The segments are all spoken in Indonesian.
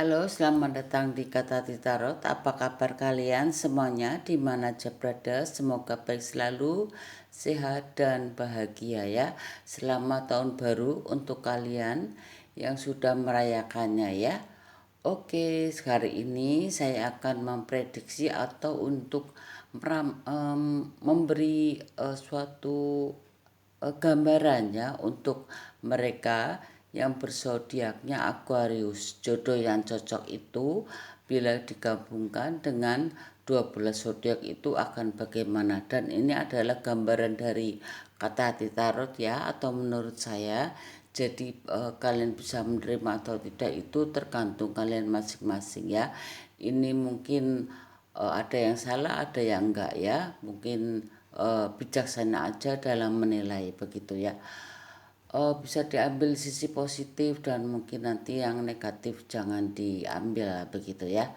Halo, selamat datang di Kata Tarot. Apa kabar kalian semuanya di mana aja berada? Semoga baik selalu, sehat dan bahagia ya. Selamat tahun baru untuk kalian yang sudah merayakannya ya. Oke, hari ini saya akan memprediksi atau untuk memberi suatu gambarannya untuk mereka yang bersodiaknya Aquarius. Jodoh yang cocok itu bila digabungkan dengan 12 zodiak itu akan bagaimana, dan ini adalah gambaran dari kata hati tarot ya, atau menurut saya. Jadi kalian bisa menerima atau tidak itu tergantung kalian masing-masing ya. Ini mungkin ada yang salah, ada yang enggak ya. Mungkin bijaksana aja dalam menilai begitu ya. Bisa diambil sisi positif dan mungkin nanti yang negatif jangan diambil begitu ya.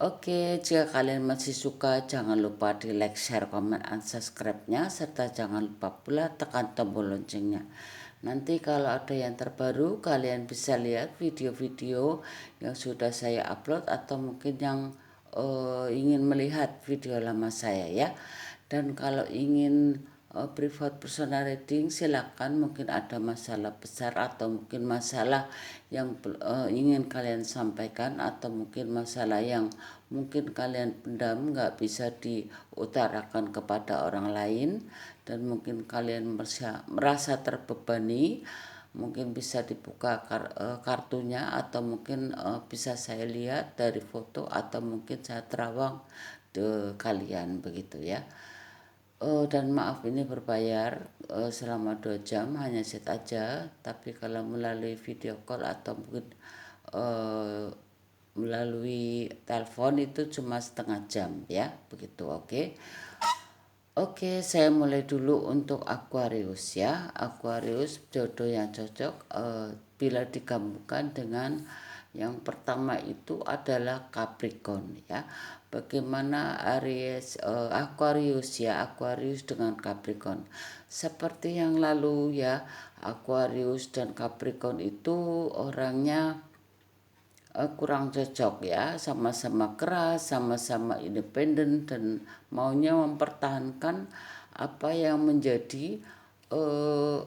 Oke, jika kalian masih suka jangan lupa di like, share, komen, dan subscribe-nya, serta jangan lupa pula tekan tombol loncengnya. Nanti kalau ada yang terbaru kalian bisa lihat video-video yang sudah saya upload atau mungkin yang ingin melihat video lama saya ya. Dan kalau ingin privat personal reading silakan, mungkin ada masalah besar atau mungkin masalah yang ingin kalian sampaikan, atau mungkin masalah yang mungkin kalian pendam nggak bisa diutarakan kepada orang lain, dan mungkin kalian merasa terbebani, mungkin bisa dibuka kartunya, atau mungkin bisa saya lihat dari foto, atau mungkin saya terawang ke kalian begitu ya. Dan maaf ini berbayar selama 2 jam, hanya chat aja. Tapi kalau melalui video call atau mungkin uh, melalui telepon itu cuma setengah jam ya begitu. Oke, saya mulai dulu untuk Aquarius ya. Aquarius jodoh yang cocok bila digabungkan dengan yang pertama itu adalah Capricorn ya. Bagaimana Aries, Aquarius ya, Aquarius dengan Capricorn. Seperti yang lalu ya, Aquarius dan Capricorn itu orangnya kurang cocok ya, sama-sama keras, sama-sama independen, dan maunya mempertahankan apa yang menjadi eh,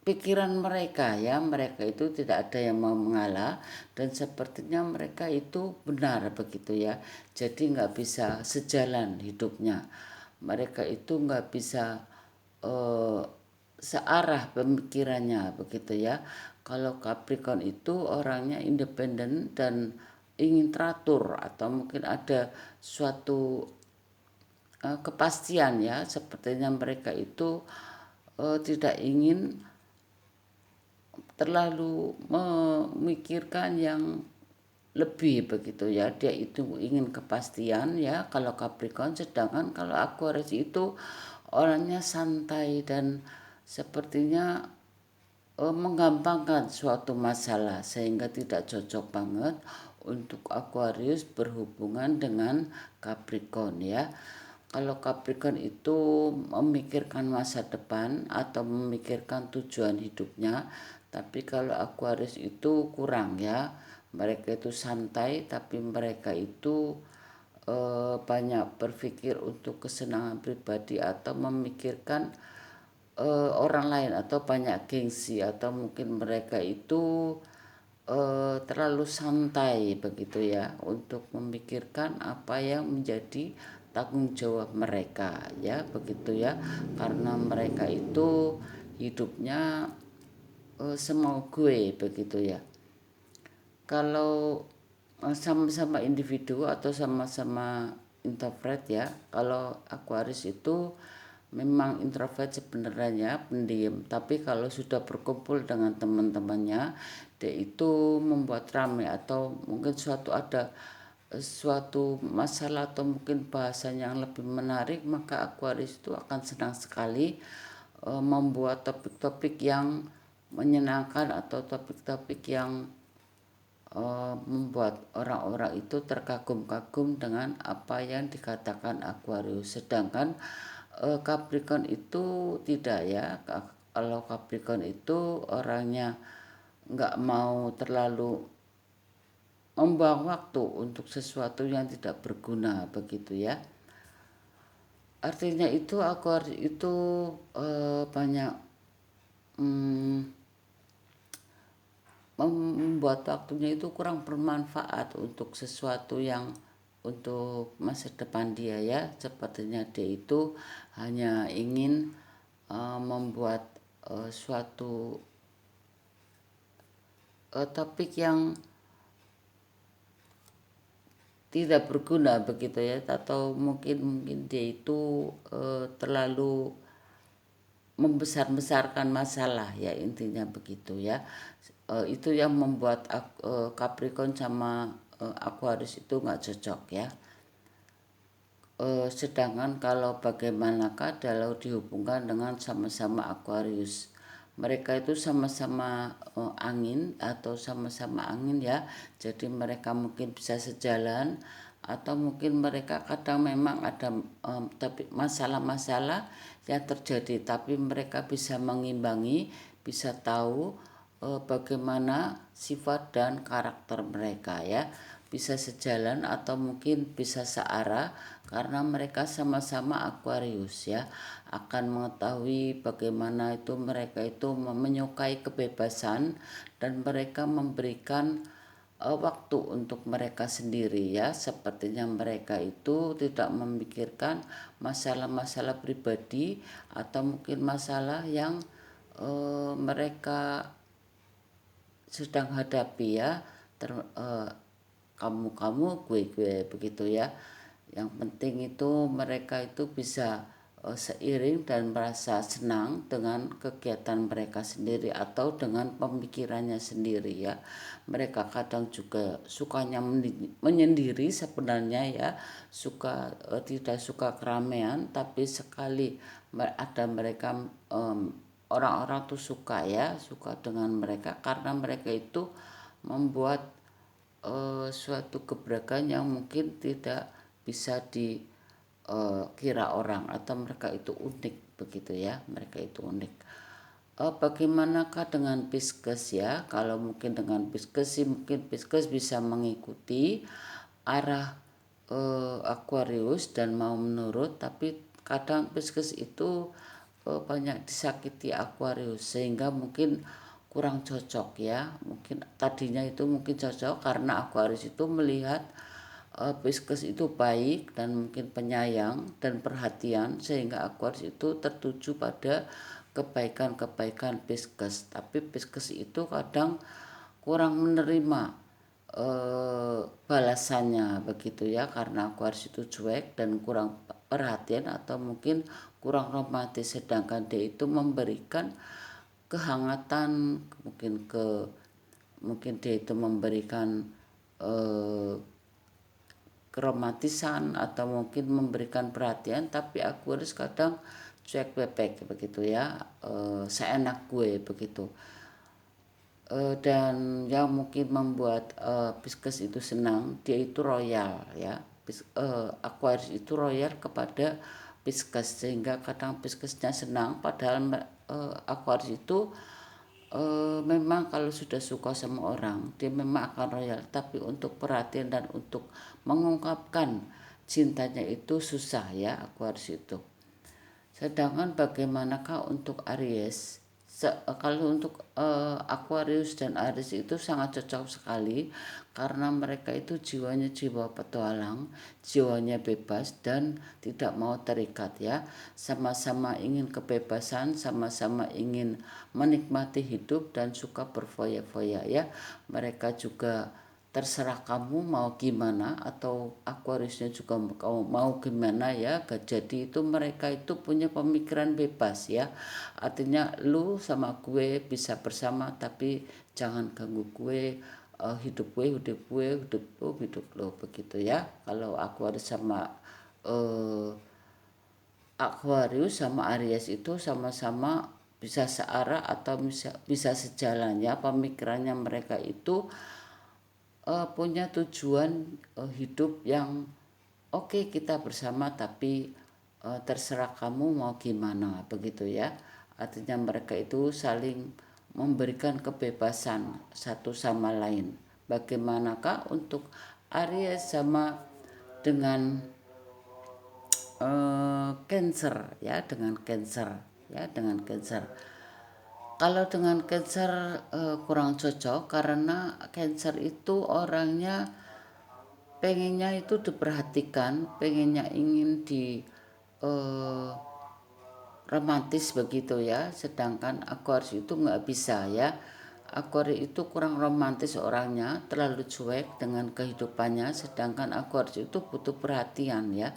pikiran mereka ya. Mereka itu tidak ada yang mau mengalah, dan sepertinya mereka itu benar begitu ya. Jadi nggak bisa sejalan hidupnya, mereka itu nggak bisa eh, searah pemikirannya begitu ya. Kalau Capricorn itu orangnya independen dan ingin teratur, atau mungkin ada suatu kepastian ya. Sepertinya mereka itu tidak ingin terlalu memikirkan yang lebih begitu ya. Dia itu ingin kepastian ya kalau Capricorn, sedangkan kalau Aquarius itu orangnya santai dan sepertinya menggampangkan suatu masalah, sehingga tidak cocok banget untuk Aquarius berhubungan dengan Capricorn ya. Kalau Capricorn itu memikirkan masa depan atau memikirkan tujuan hidupnya, tapi kalau Aquarius itu kurang ya. Mereka itu santai, tapi mereka itu banyak berpikir untuk kesenangan pribadi atau memikirkan orang lain, atau banyak gengsi, atau mungkin mereka itu terlalu santai begitu ya untuk memikirkan apa yang menjadi tanggung jawab mereka ya begitu ya. Karena mereka itu hidupnya semau gue begitu ya. Kalau sama-sama individu atau sama-sama introvert ya, kalau Aquarius itu memang introvert sebenarnya, pendiam, tapi kalau sudah berkumpul dengan teman-temannya dia itu membuat ramai, atau mungkin suatu masalah atau mungkin bahasan yang lebih menarik, maka Aquarius itu akan senang sekali membuat topik-topik yang menyenangkan, atau topik-topik yang membuat orang-orang itu terkagum-kagum dengan apa yang dikatakan Aquarius. Sedangkan Capricorn itu tidak ya. Kalau Capricorn itu orangnya nggak mau terlalu membuang waktu untuk sesuatu yang tidak berguna begitu ya. Artinya itu Aquarius itu banyak mm, membuat waktunya itu kurang bermanfaat untuk sesuatu yang untuk masa depan dia ya. Sepertinya dia itu hanya ingin membuat suatu topik yang tidak berguna begitu ya, atau mungkin dia itu terlalu membesar-besarkan masalah ya, intinya begitu ya. Itu yang membuat Capricorn sama Aquarius itu nggak cocok ya. Sedangkan kalau bagaimanakah kalau dihubungkan dengan sama-sama Aquarius, mereka itu sama-sama angin atau sama-sama angin ya, jadi mereka mungkin bisa sejalan, atau mungkin mereka kadang memang ada tapi masalah-masalah yang terjadi, tapi mereka bisa mengimbangi, bisa tahu bagaimana sifat dan karakter mereka ya, bisa sejalan atau mungkin bisa searah karena mereka sama-sama Aquarius ya, akan mengetahui bagaimana itu mereka itu menyukai kebebasan dan mereka memberikan waktu untuk mereka sendiri ya. Sepertinya mereka itu tidak memikirkan masalah-masalah pribadi atau mungkin masalah yang mereka sedang hadapi ya. Kamu gue begitu ya. Yang penting itu mereka itu bisa seiring dan merasa senang dengan kegiatan mereka sendiri atau dengan pemikirannya sendiri ya. Mereka kadang juga sukanya menyendiri sebenarnya ya, suka tidak suka keramaian, tapi sekali ada mereka orang-orang tuh suka ya, suka dengan mereka karena mereka itu membuat suatu gebrakan yang mungkin tidak bisa dikira orang, atau mereka itu unik begitu ya, mereka itu unik. Bagaimanakah dengan Pisces ya? Kalau mungkin dengan Pisces sih, mungkin Pisces bisa mengikuti arah Aquarius dan mau menurut, tapi kadang Pisces itu banyak disakiti Aquarius sehingga mungkin kurang cocok ya. Mungkin tadinya itu mungkin cocok karena Aquarius itu melihat Pisces itu baik dan mungkin penyayang dan perhatian, sehingga Aquarius itu tertuju pada kebaikan-kebaikan Pisces. Tapi Pisces itu kadang kurang menerima balasannya begitu ya, karena Aquarius itu cuek dan kurang perhatian atau mungkin kurang romantis, sedangkan dia itu memberikan kehangatan, mungkin dia itu memberikan eh, keromantisan atau mungkin memberikan perhatian, tapi Aquarius kadang cuek bebek begitu ya, seenak gue begitu. Dan yang mungkin membuat Pisces itu senang, dia itu royal ya. Aquarius itu royal kepada Pisces, sehingga kadang Piscesnya senang, padahal Aquarius itu memang kalau sudah suka sama orang dia memang akan royal, tapi untuk perhatian dan untuk mengungkapkan cintanya itu susah ya Aquarius itu. Sedangkan bagaimanakah untuk Aries? Kalau untuk Aquarius dan Aries itu sangat cocok sekali karena mereka itu jiwanya jiwa petualang, jiwanya bebas dan tidak mau terikat ya. Sama-sama ingin kebebasan, sama-sama ingin menikmati hidup dan suka berfoya-foya ya. Mereka juga terserah kamu mau gimana, atau Aquariusnya juga kamu mau gimana ya. Jadi itu mereka itu punya pemikiran bebas ya, artinya lu sama gue bisa bersama tapi jangan ganggu gue, hidup gue hidup gue, hidup lo begitu ya. Kalau Aquarius sama uh, Aquarius sama Aries itu sama-sama bisa searah atau bisa sejalan ya, pemikirannya mereka itu punya tujuan hidup yang oke, kita bersama tapi terserah kamu mau gimana begitu ya. Artinya mereka itu saling memberikan kebebasan satu sama lain. Bagaimanakah untuk Aries sama dengan Cancer ya, dengan Cancer ya, dengan Cancer. Kalau dengan Cancer kurang cocok karena Cancer itu orangnya pengennya itu diperhatikan, pengennya ingin di eh, romantis begitu ya, sedangkan Aquarius itu nggak bisa ya. Aquarius itu kurang romantis orangnya, terlalu cuek dengan kehidupannya, sedangkan Aquarius itu butuh perhatian ya,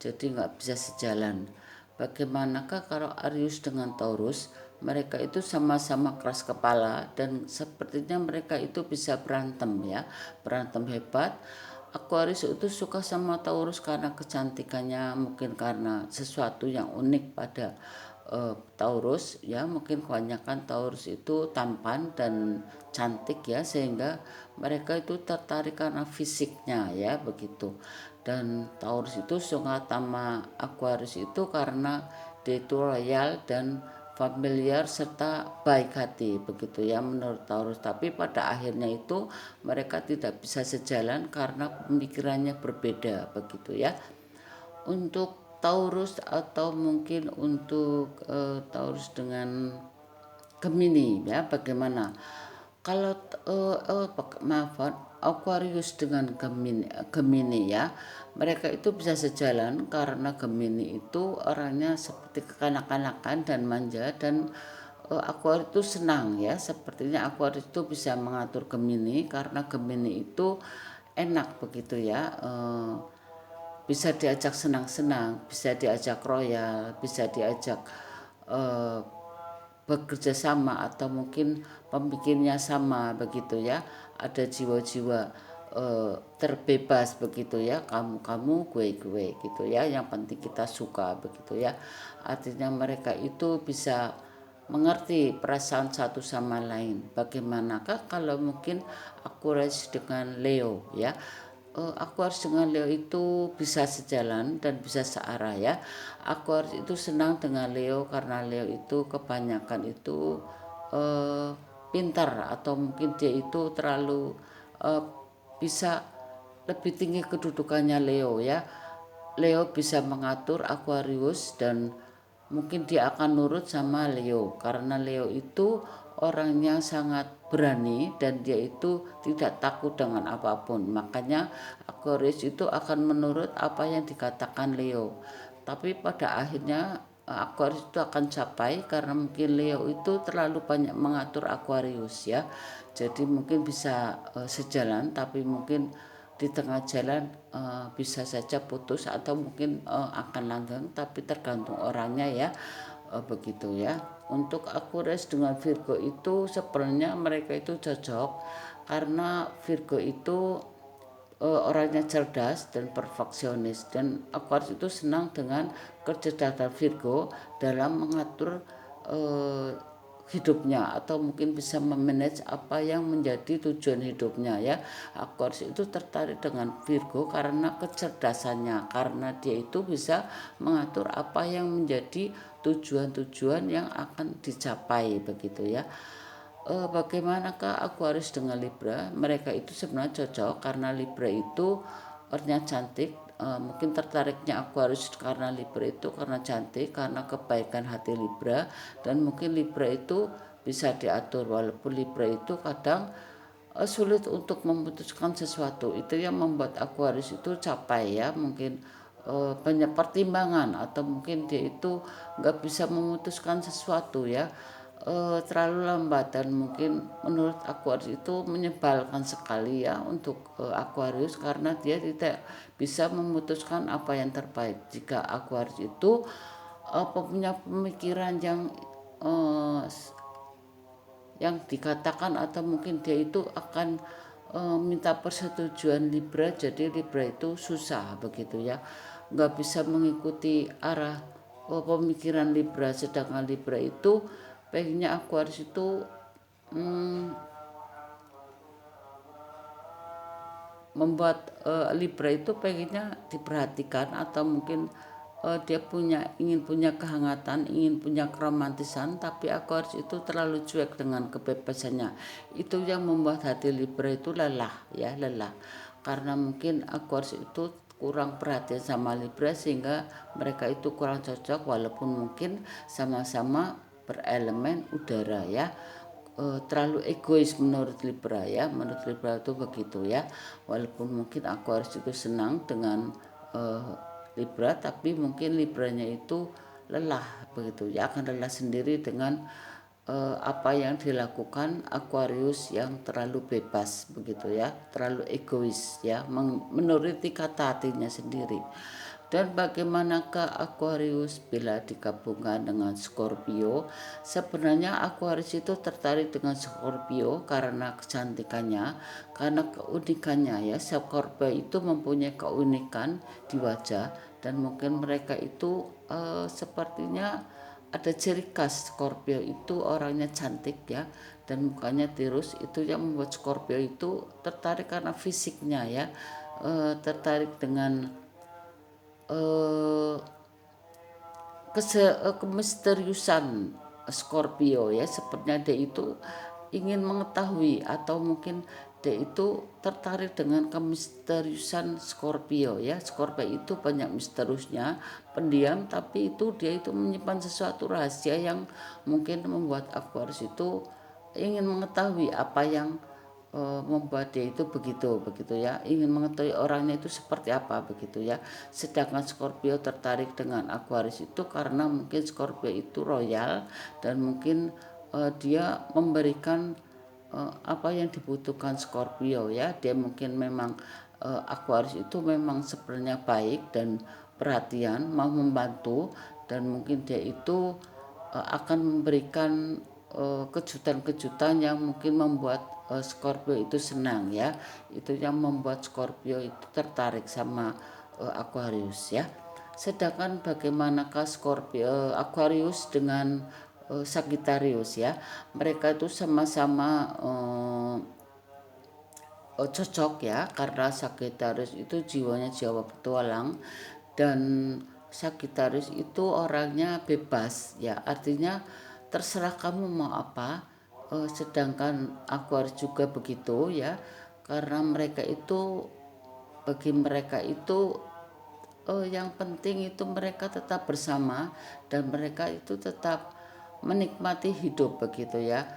jadi nggak bisa sejalan. Bagaimanakah kalau Aries dengan Taurus? Mereka itu sama-sama keras kepala dan sepertinya mereka itu bisa berantem ya, berantem hebat. Aquarius itu suka sama Taurus karena kecantikannya, mungkin karena sesuatu yang unik pada Taurus ya, mungkin kebanyakan Taurus itu tampan dan cantik ya, sehingga mereka itu tertarik karena fisiknya ya begitu. Dan Taurus itu suka sama Aquarius itu karena dia itu loyal dan familiar serta baik hati begitu ya menurut Taurus. Tapi pada akhirnya itu mereka tidak bisa sejalan karena pemikirannya berbeda begitu ya. Untuk Taurus atau mungkin untuk Taurus dengan Gemini ya, bagaimana? Kalau maaf, Aquarius dengan Gemini ya, mereka itu bisa sejalan karena Gemini itu orangnya seperti kekanak-kanakan dan manja, dan Aquarius itu senang ya, sepertinya Aquarius itu bisa mengatur Gemini karena Gemini itu enak begitu ya, bisa diajak senang-senang, bisa diajak royal, bisa diajak eh, bekerja sama, atau mungkin pemikirnya sama begitu ya. Ada jiwa-jiwa terbebas begitu ya, kamu gue gitu ya, yang penting kita suka begitu ya. Artinya mereka itu bisa mengerti perasaan satu sama lain. Bagaimanakah kalau mungkin Aquarius dengan Leo ya? Aquarius dengan Leo itu bisa sejalan dan bisa searah ya. Aquarius itu senang dengan Leo karena Leo itu kebanyakan itu uh, pintar, atau mungkin dia itu terlalu uh, bisa lebih tinggi kedudukannya Leo ya. Leo bisa mengatur Aquarius dan mungkin dia akan nurut sama Leo karena Leo itu orangnya sangat berani dan dia itu tidak takut dengan apapun. Makanya Aquarius itu akan menurut apa yang dikatakan Leo. Tapi pada akhirnya Aquarius itu akan capai karena mungkin Leo itu terlalu banyak mengatur Aquarius ya. Jadi mungkin bisa sejalan, tapi mungkin di tengah jalan bisa saja putus atau mungkin akan langgeng, tapi tergantung orangnya ya, begitu ya. Untuk Aquarius dengan Virgo itu sebenarnya mereka itu cocok karena Virgo itu orangnya cerdas dan perfeksionis, dan Aquarius itu senang dengan kecerdasan Virgo dalam mengatur eh, hidupnya, atau mungkin bisa memanage apa yang menjadi tujuan hidupnya ya. Aquarius itu tertarik dengan Virgo karena kecerdasannya, karena dia itu bisa mengatur apa yang menjadi tujuan-tujuan yang akan dicapai begitu ya. Bagaimanakah Aquarius dengan Libra? Mereka itu sebenarnya cocok karena Libra itu orangnya cantik. Mungkin tertariknya Aquarius karena Libra itu karena cantik, karena kebaikan hati Libra, dan mungkin Libra itu bisa diatur, walaupun Libra itu kadang sulit untuk memutuskan sesuatu. Itu yang membuat Aquarius itu capai ya, mungkin banyak pertimbangan, atau mungkin dia itu nggak bisa memutuskan sesuatu ya, terlalu lambat, dan mungkin menurut Aquarius itu menyebalkan sekali ya untuk Aquarius karena dia tidak bisa memutuskan apa yang terbaik. Jika Aquarius itu punya pemikiran uh, yang dikatakan, atau mungkin dia itu akan minta persetujuan Libra, jadi Libra itu susah begitu ya, nggak bisa mengikuti arah pemikiran Libra, sedangkan Libra itu pengennya Aquarius itu hmm, membuat Libra itu pengennya diperhatikan, atau mungkin dia ingin punya kehangatan, ingin punya keromantisan, tapi Aquarius itu terlalu cuek dengan kebebasannya. Itu yang membuat hati Libra itu lelah, ya lelah. Karena mungkin Aquarius itu kurang perhatian sama Libra sehingga mereka itu kurang cocok, walaupun mungkin sama-sama berelemen udara ya. Terlalu egois menurut Libra ya, menurut Libra itu begitu ya. Walaupun mungkin Aquarius itu senang dengan Libra, tapi mungkin Libranya itu lelah begitu ya, akan lelah sendiri dengan apa yang dilakukan Aquarius yang terlalu bebas begitu ya, terlalu egois ya, menuruti kata hatinya sendiri. Dan bagaimanakah Aquarius bila digabungkan dengan Scorpio? Sebenarnya Aquarius itu tertarik dengan Scorpio karena kecantikannya, karena keunikannya ya. Scorpio itu mempunyai keunikan di wajah dan mungkin mereka itu sepertinya ada ciri khas Scorpio itu orangnya cantik ya, dan mukanya tirus. Itu yang membuat Scorpio itu tertarik karena fisiknya ya, tertarik dengan eh, kemisteriusan Scorpio ya. Sepertinya dia itu ingin mengetahui, atau mungkin dia itu tertarik dengan kemisteriusan Scorpio ya. Scorpio itu banyak misteriusnya, pendiam, tapi itu dia itu menyimpan sesuatu rahasia yang mungkin membuat Aquarius itu ingin mengetahui apa yang membuat dia itu begitu ya, ingin mengetahui orangnya itu seperti apa begitu ya. Sedangkan Scorpio tertarik dengan Aquarius itu karena mungkin Scorpio itu royal dan mungkin dia memberikan apa yang dibutuhkan Scorpio ya. Dia mungkin memang Aquarius itu memang sebenarnya baik dan perhatian, mau membantu, dan mungkin dia itu akan memberikan kejutan-kejutan yang mungkin membuat Scorpio itu senang ya. Itu yang membuat Scorpio itu tertarik sama Aquarius ya. Sedangkan bagaimanakah Scorpio Aquarius dengan Sagittarius ya? Mereka itu sama-sama cocok ya, karena Sagittarius itu jiwanya jiwa petualang dan Sagittarius itu orangnya bebas ya, artinya terserah kamu mau apa. Sedangkan Aquarius juga begitu ya, karena bagi mereka itu yang penting itu mereka tetap bersama dan mereka itu tetap menikmati hidup begitu ya.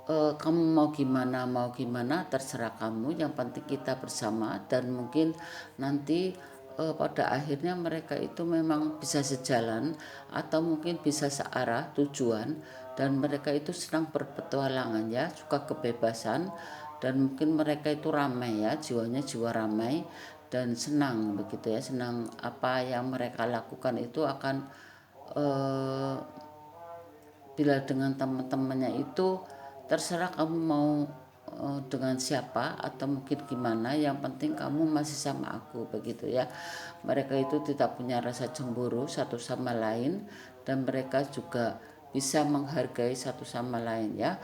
Kamu mau gimana terserah kamu, yang penting kita bersama. Dan mungkin nanti pada akhirnya mereka itu memang bisa sejalan atau mungkin bisa searah tujuan, dan mereka itu senang berpetualangan ya, suka kebebasan, dan mungkin mereka itu ramai ya, jiwanya jiwa ramai dan senang begitu ya, senang apa yang mereka lakukan itu akan eh, bila dengan teman-temannya itu terserah kamu mau dengan siapa atau mungkin gimana, yang penting kamu masih sama aku begitu ya. Mereka itu tidak punya rasa cemburu satu sama lain, dan mereka juga bisa menghargai satu sama lain ya.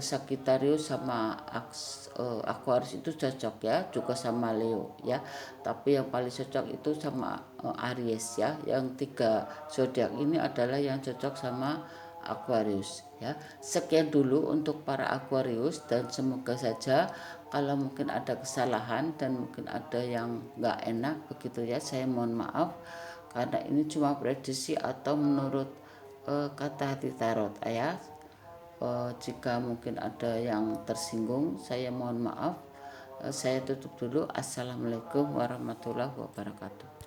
Sagittarius sama Aquarius itu cocok ya, juga sama Leo ya. Tapi yang paling cocok itu sama Aries ya. Yang 3 zodiak ini adalah yang cocok sama Aquarius ya. Sekian dulu untuk para Aquarius, dan semoga saja kalau mungkin ada kesalahan dan mungkin ada yang nggak enak begitu ya, saya mohon maaf, karena ini cuma prediksi atau menurut kata hati tarot ya. Jika mungkin ada yang tersinggung, saya mohon maaf. Saya tutup dulu. Assalamualaikum warahmatullahi wabarakatuh.